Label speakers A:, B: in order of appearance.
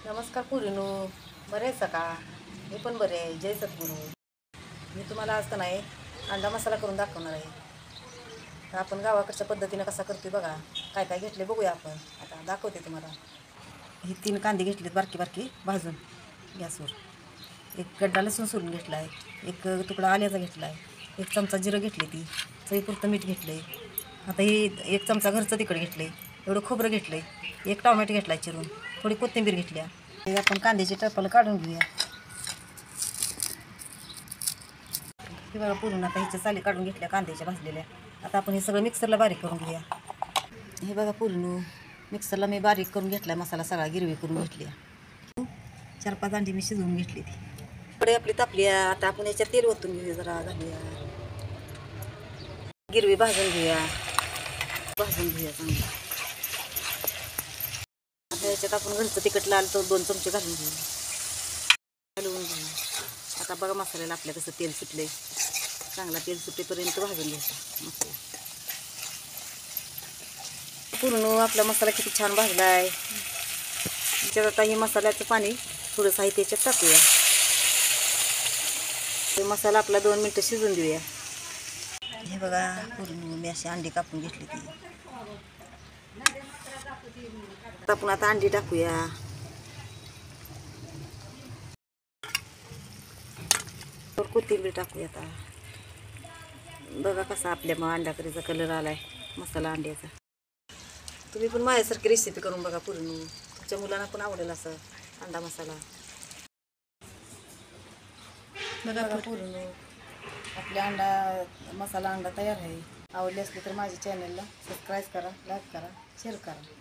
A: नमस्कार पुरीनो, बरे आहे सका? मी पण बरे आहे. जय सद्गुरू. मी तुम्हाला आज तर नाही अंडा मसाला करून दाखवणार आहे. तर आपण गावाकडच्या पद्धतीनं कसा करते बघा. काय काय घेतले बघूया आपण. आता दाखवते तुम्हाला. ही 3 कांदे घेतलेत बारकी बारकी भाजून गॅसवर. एक गड्डा लसूण सोलून घेतला आहे. एक तुकडा आल्याचा घेतला आहे. एक चमचा जिरं घेतली ती. चवीपुरतं मीठ घेतलं आहे. आता हे 1 चमचा घरचं तिखट घेतलं आहे. एवढं खोबरं घेतलं आहे. 1 टोमॅटो घेतला आहे चिरून. थोडी कोथिंबीर घेतली आहे. हे आपण कांद्याची टरफलं काढून घेऊया. हे बघा पुरून आता ह्याच्या साली काढून घेतल्या कांद्याच्या भाजलेल्या. आता आपण हे सगळं मिक्सरला बारीक करून घेऊया. हे बघा पुरून मिक्सरला मी बारीक करून घेतला मसाला सगळा गिरवी करून घेतली. 4-5 अंडी मी शिजवून घेतली ती. कढई आपली तापली आहे. आता आपण याच्यात तेल ओतून घेऊया. जरा घालूया. गिरवी भाजून घेऊया. चांगली. आता याच्यात आपण घरचं तिखट लाल तो 2 चमचे घालून घेऊ. आता बघा मसाल्याला आपल्या कसं तेल सुटले. चांगला तेल सुटेपर्यंत भाजून घ्यायचा मसाला. पूर्ण आपला मसाला किती छान भाजला आहे. त्याच्यात आता हे मसाल्याचं पाणी थोडंसं आहे त्याच्यात टाकूया. ते मसाला आपला 2 मिनटं शिजून देऊया. हे बघा पूर्ण मी अशी अंडी कापून घेतली ती. आपण आता अंडी टाकूया. कोथिंबीर टाकूया. आता बघा कसा आपल्या मग अंडा करीचा कलर आलाय मसाला अंड्याचा. तुम्ही पण माझ्यासारखी रेसिपी करून बघा पूर्ण. तुमच्या मुलांना पण आवडेल असं अंडा मसाला. बघा पूर्ण आपल्या अंडा तयार आहे. आवडली असली तर माझ्या चॅनलला सबस्क्राईब करा, लाईक करा, शेअर करा.